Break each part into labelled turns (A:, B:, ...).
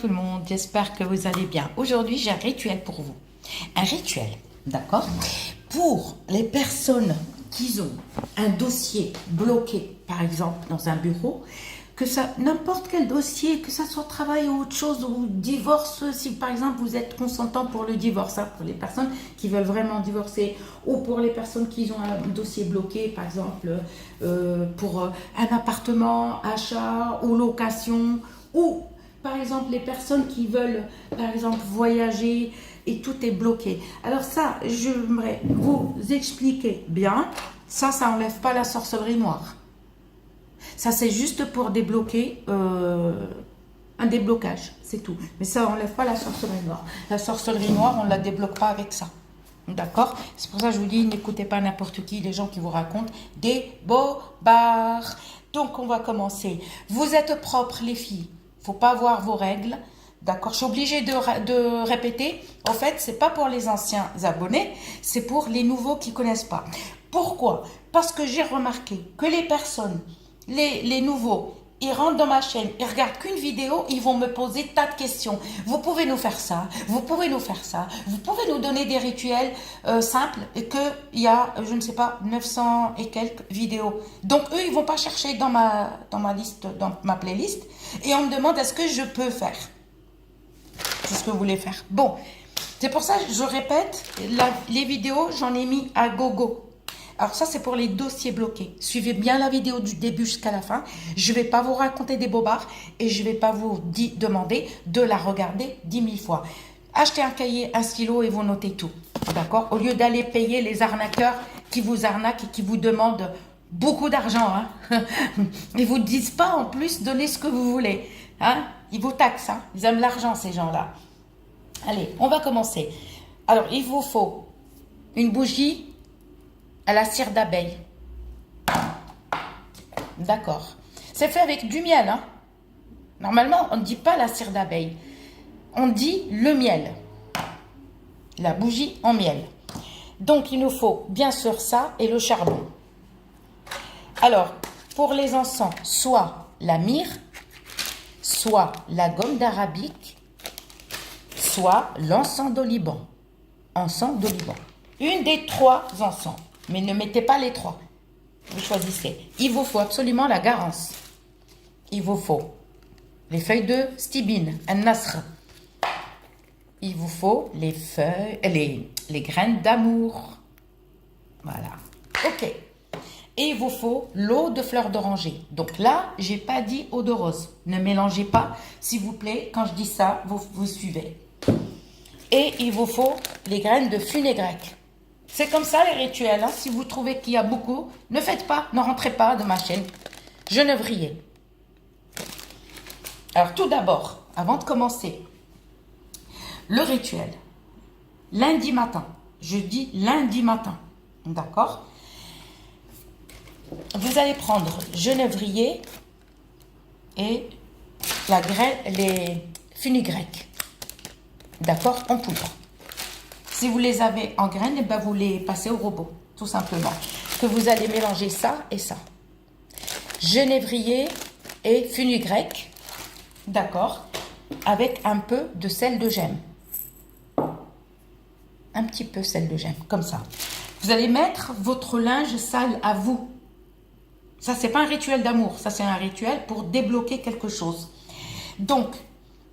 A: tout le monde, j'espère que vous allez bien. Aujourd'hui, j'ai un rituel pour vous. Un rituel, d'accord? Pour les personnes qui ont un dossier bloqué, par exemple, dans un bureau, que ça, n'importe quel dossier, que ça soit travail ou autre chose, ou divorce, si par exemple vous êtes consentant pour le divorce, hein, pour les personnes qui veulent vraiment divorcer, ou pour les personnes qui ont un dossier bloqué, par exemple, pour un appartement, achat ou location, ou par exemple les personnes qui veulent, par exemple, voyager et tout est bloqué. Alors ça, j'aimerais vous expliquer bien, ça n'enlève pas la sorcellerie noire. Ça, c'est juste pour débloquer un déblocage, c'est tout. Mais ça n'enlève pas la sorcellerie noire. La sorcellerie noire, on ne la débloque pas avec ça. D'accord? C'est pour ça que je vous dis, n'écoutez pas n'importe qui, les gens qui vous racontent des bobards. Donc, on va commencer. Vous êtes propres, les filles. Il ne faut pas voir vos règles. D'accord? Je suis obligée de répéter. En fait, ce n'est pas pour les anciens abonnés, c'est pour les nouveaux qui ne connaissent pas. Pourquoi? Parce que j'ai remarqué que les personnes, les nouveaux, ils rentrent dans ma chaîne, ils regardent qu'une vidéo, ils vont me poser tas de questions. Vous pouvez nous faire ça, vous pouvez nous faire ça, vous pouvez nous donner des rituels simples et qu'il y a, je ne sais pas, 900 et quelques vidéos. Donc eux, ils vont pas chercher dans ma liste, dans ma playlist et on me demande est-ce que je peux faire. C'est ce que vous voulez faire. Bon, c'est pour ça que je répète, les vidéos, j'en ai mis à gogo. Alors ça, c'est pour les dossiers bloqués. Suivez bien la vidéo du début jusqu'à la fin. Je ne vais pas vous raconter des bobards et je ne vais pas vous demander de la regarder 10 000 fois. Achetez un cahier, un stylo et vous notez tout. D'accord? Au lieu d'aller payer les arnaqueurs qui vous arnaquent et qui vous demandent beaucoup d'argent. Hein? Ils ne vous disent pas en plus, donnez ce que vous voulez. Hein? Ils vous taxent. Hein? Ils aiment l'argent, ces gens-là. Allez, on va commencer. Alors, il vous faut une bougie à la cire d'abeille. D'accord. C'est fait avec du miel. Hein? Normalement, on ne dit pas la cire d'abeille. On dit le miel. La bougie en miel. Donc, il nous faut bien sûr ça et le charbon. Alors, pour les encens, soit la myrrhe, soit la gomme d'arabique, soit l'encens d'oliban. Encens d'oliban. Une des trois encens. Mais ne mettez pas les trois. Vous choisissez. Il vous faut absolument la garance. Il vous faut les feuilles de stibine, un nasr. Il vous faut les feuilles, les graines d'amour. Voilà. Ok. Et il vous faut l'eau de fleur d'oranger. Donc là, j'ai pas dit eau de rose. Ne mélangez pas, s'il vous plaît. Quand je dis ça, vous suivez. Et il vous faut les graines de funérgrec. C'est comme ça les rituels. Hein. Si vous trouvez qu'il y a beaucoup, ne faites pas, ne rentrez pas de ma chaîne. Genévrier. Alors tout d'abord, avant de commencer, le rituel. Lundi matin. Je dis lundi matin. D'accord? Vous allez prendre genévrier et les funérgrec. D'accord? En poudre. Si vous les avez en graines, eh ben vous les passez au robot, tout simplement. Que vous allez mélanger ça et ça. Genévrier et funérgrec, d'accord, avec un peu de sel de gemme. Un petit peu sel de gemme, comme ça. Vous allez mettre votre linge sale à vous. Ça, c'est pas un rituel d'amour, ça c'est un rituel pour débloquer quelque chose. Donc,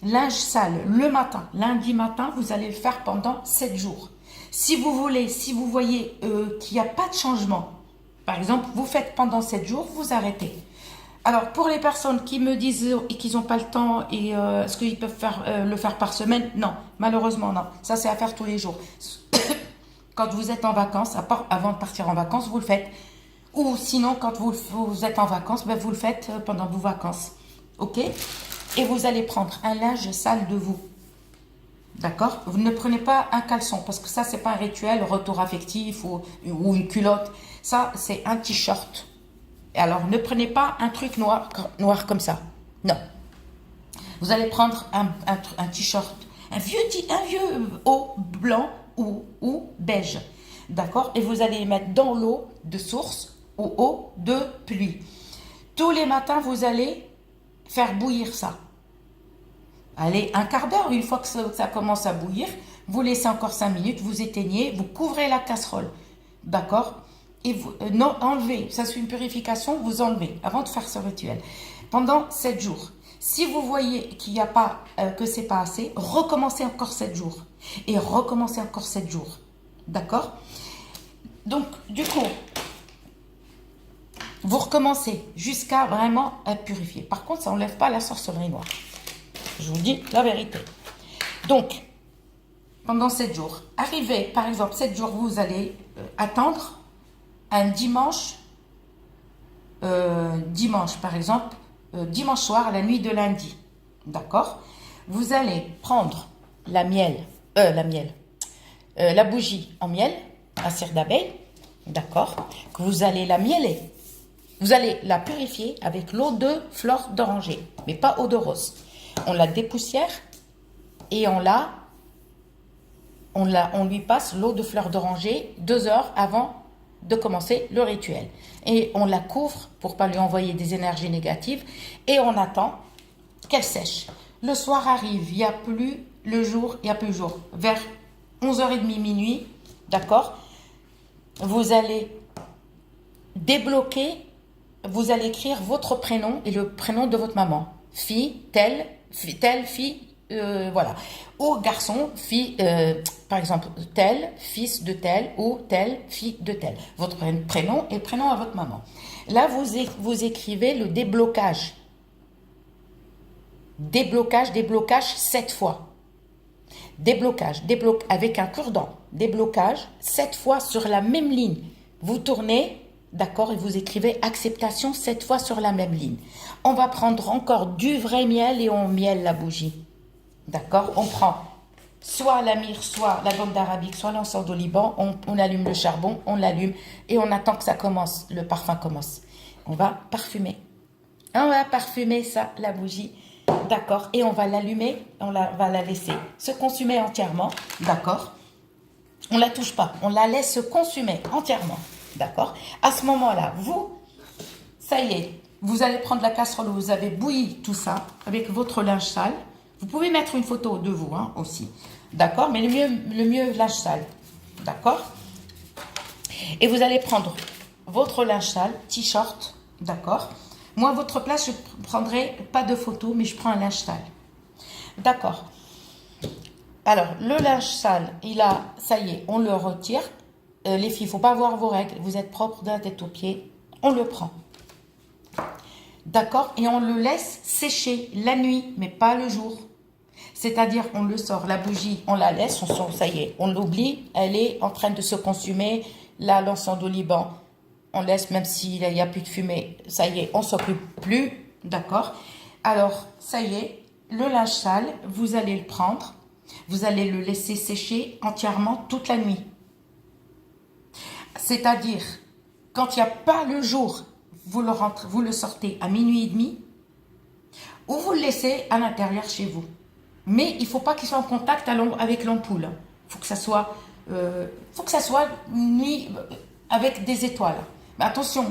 A: linge sale, le matin, lundi matin, vous allez le faire pendant 7 jours. Si vous voulez, si vous voyez qu'il n'y a pas de changement, par exemple, vous faites pendant 7 jours, vous arrêtez. Alors, pour les personnes qui me disent qu'ils n'ont pas le temps et est-ce qu'ils peuvent le faire par semaine? Non, malheureusement non. Ça, c'est à faire tous les jours. Quand vous êtes en vacances, avant de partir en vacances, vous le faites. Ou sinon, quand vous êtes en vacances, ben, vous le faites pendant vos vacances. OK? Et vous allez prendre un linge sale de vous. D'accord? Vous ne prenez pas un caleçon, parce que ça, c'est pas un rituel, retour affectif ou une culotte. Ça, c'est un t-shirt. Et alors, ne prenez pas un truc noir comme ça. Non. Vous allez prendre un t-shirt, un vieux haut blanc ou beige. D'accord? Et vous allez les mettre dans l'eau de source ou eau de pluie. Tous les matins, vous allez faire bouillir ça. allez, un quart d'heure. Une fois que ça commence à bouillir, vous laissez encore 5 minutes, vous éteignez, vous couvrez la casserole. D'accord? Et vous non, enlevez. Ça, c'est une purification, vous enlevez avant de faire ce rituel. Pendant 7 jours. Si vous voyez qu'il n'y a pas, que c'est pas assez, recommencez encore 7 jours. Et recommencez encore 7 jours. D'accord? Donc, du coup, vous recommencez jusqu'à vraiment être purifié. Par contre, ça n'enlève pas la sorcellerie noire. Je vous dis la vérité. Donc, pendant 7 jours, arrivez, par exemple, 7 jours, vous allez attendre un dimanche, par exemple, dimanche soir, à la nuit de lundi. D'accord? Vous allez prendre la bougie en miel, à cire d'abeille, d'accord? Que vous allez la mieler. Vous allez la purifier avec l'eau de fleur d'oranger, mais pas eau de rose. On la dépoussière et on lui passe l'eau de fleur d'oranger 2 heures avant de commencer le rituel. Et on la couvre pour ne pas lui envoyer des énergies négatives et on attend qu'elle sèche. Le soir arrive, il n'y a plus le jour, Vers 11h30, minuit, d'accord? Vous allez débloquer, vous allez écrire votre prénom et le prénom de votre maman. Fille, telle fille, voilà. Ou garçon, fille, par exemple, tel, fils de tel, ou telle, fille de tel. Votre prénom et prénom à votre maman. Là, vous écrivez le déblocage. Déblocage 7 fois. Déblocage, avec un cure-dent. Déblocage 7 fois sur la même ligne. Vous tournez, d'accord, et vous écrivez acceptation 7 fois sur la même ligne. On va prendre encore du vrai miel et on mielle la bougie. D'accord? On prend soit la myrrhe, soit la gomme d'arabique, soit l'encens d'oliban. On allume le charbon, on l'allume et on attend que ça commence, le parfum commence. On va parfumer. On va parfumer ça, la bougie. D'accord? Et on va l'allumer, va la laisser se consumer entièrement. D'accord? On ne la touche pas, on la laisse se consumer entièrement. D'accord? À ce moment-là, ça y est, vous allez prendre la casserole où vous avez bouilli tout ça avec votre linge sale. Vous pouvez mettre une photo de vous aussi. D'accord? Mais le mieux, linge sale. D'accord? Et vous allez prendre votre linge sale, t-shirt. D'accord? Moi, à votre place, je ne prendrai pas de photo, mais je prends un linge sale. D'accord? Alors, le linge sale, ça y est, on le retire. Les filles, il ne faut pas voir vos règles. Vous êtes propre de la tête aux pieds. On le prend. D'accord? Et on le laisse sécher la nuit, mais pas le jour. C'est-à-dire, on le sort, la bougie, on la laisse, ça y est, on l'oublie, elle est en train de se consumer. Là, l'encens d'oliban, on laisse, même s'il n'y a plus de fumée, ça y est, on ne s'occupe plus. D'accord? Alors, ça y est, le linge sale, vous allez le prendre, vous allez le laisser sécher entièrement toute la nuit. C'est-à-dire, quand il n'y a pas le jour, vous le sortez à minuit et demi, ou vous le laissez à l'intérieur chez vous. Mais il ne faut pas qu'il soit en contact avec l'ampoule. Il faut que ça soit, nuit avec des étoiles. Mais attention,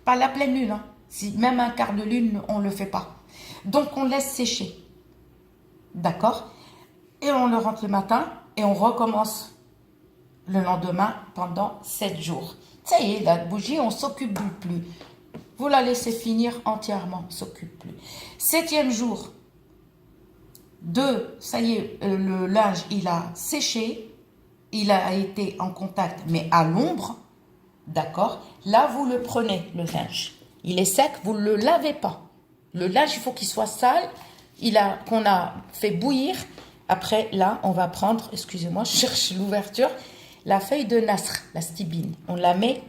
A: pas la pleine lune. Si même un quart de lune, on ne le fait pas. Donc, on laisse sécher. D'accord? Et on le rentre le matin et on recommence le lendemain pendant 7 jours. Ça y est, la bougie, on ne s'occupe plus. Vous la laissez finir entièrement, on ne s'occupe plus. 7e jour, ça y est, le linge, il a séché, il a été en contact, mais à l'ombre, d'accord? Là, vous le prenez, le linge. Il est sec, vous ne le lavez pas. Le linge, il faut qu'il soit sale, qu'on a fait bouillir. Après, là, on va prendre, excusez-moi, je cherche l'ouverture, la feuille de nasr, la stibine. On la met.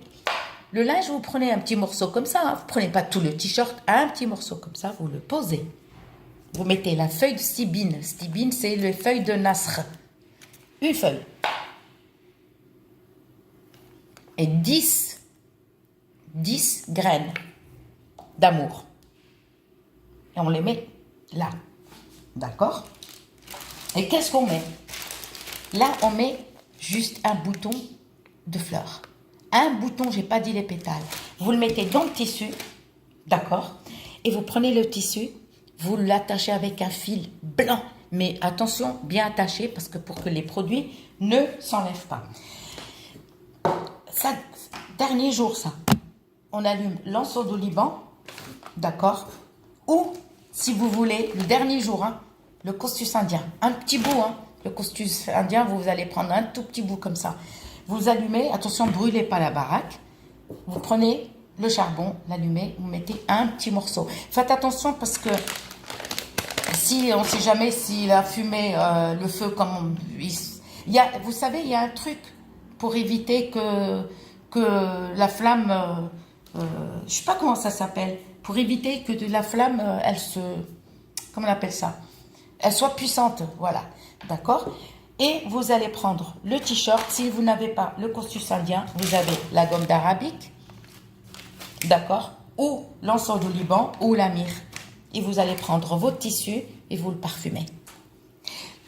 A: Le linge, vous prenez un petit morceau comme ça. Vous ne prenez pas tout le t-shirt, un petit morceau comme ça, vous le posez. Vous mettez la feuille de stibine. Stibine, c'est les feuilles de nasr. Une feuille. Et 10 graines d'amour. Et on les met là. D'accord? Et qu'est-ce qu'on met? Là, on met juste un bouton de fleurs. Un bouton, j'ai pas dit les pétales. Vous le mettez dans le tissu, d'accord? Et vous prenez le tissu, vous l'attachez avec un fil blanc. Mais attention, bien attaché, parce que pour que les produits ne s'enlèvent pas. Ça, dernier jour, ça. On allume l'anseau du Liban, d'accord? Ou, si vous voulez, le dernier jour, hein, le costus indien. Un petit bout, hein. Le costus indien, vous allez prendre un tout petit bout comme ça. Vous allumez, attention, brûlez pas la baraque. Vous prenez le charbon, l'allumez, vous mettez un petit morceau. Faites attention parce que si on ne sait jamais si la fumée, le feu, comme vous savez, il y a un truc pour éviter que la flamme, je ne sais pas comment ça s'appelle, pour éviter que la flamme, comment on appelle ça, elle soit puissante, voilà, d'accord? Et vous allez prendre le t-shirt, si vous n'avez pas le costus indien, vous avez la gomme d'arabique, d'accord? Ou l'anseau du Liban, ou la myrrhe. Et vous allez prendre votre tissu et vous le parfumez.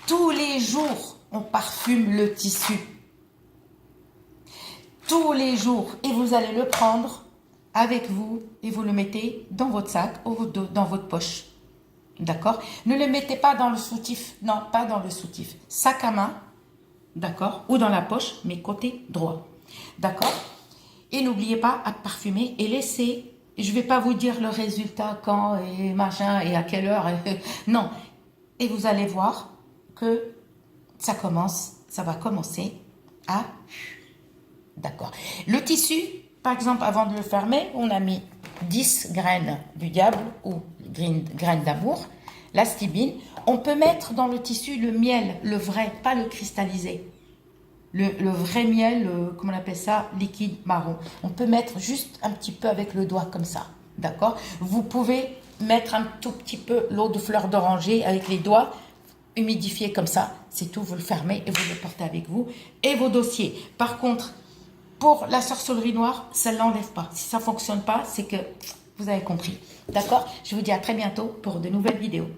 A: Tous les jours, on parfume le tissu. Tous les jours. Et vous allez le prendre avec vous et vous le mettez dans votre sac ou dans votre poche. D'accord? Ne le mettez pas dans le soutif. Non, pas dans le soutif. Sac à main, d'accord? Ou dans la poche, mais côté droit. D'accord? Et n'oubliez pas à parfumer et laissez. Je ne vais pas vous dire le résultat quand et machin et à quelle heure. Non. Et vous allez voir que ça va commencer à... D'accord. Le tissu, par exemple, avant de le fermer, on a mis 10 graines du diable ou graines d'amour, la stibine. On peut mettre dans le tissu le miel, le vrai, pas le cristallisé. Le vrai miel, comment on appelle ça, liquide marron. On peut mettre juste un petit peu avec le doigt comme ça, d'accord? Vous pouvez mettre un tout petit peu l'eau de fleur d'oranger avec les doigts, humidifier comme ça, c'est tout, vous le fermez et vous le portez avec vous. Et vos dossiers. Par contre, pour la sorcellerie noire, ça ne l'enlève pas. Si ça ne fonctionne pas, c'est que vous avez compris. D'accord? Je vous dis à très bientôt pour de nouvelles vidéos.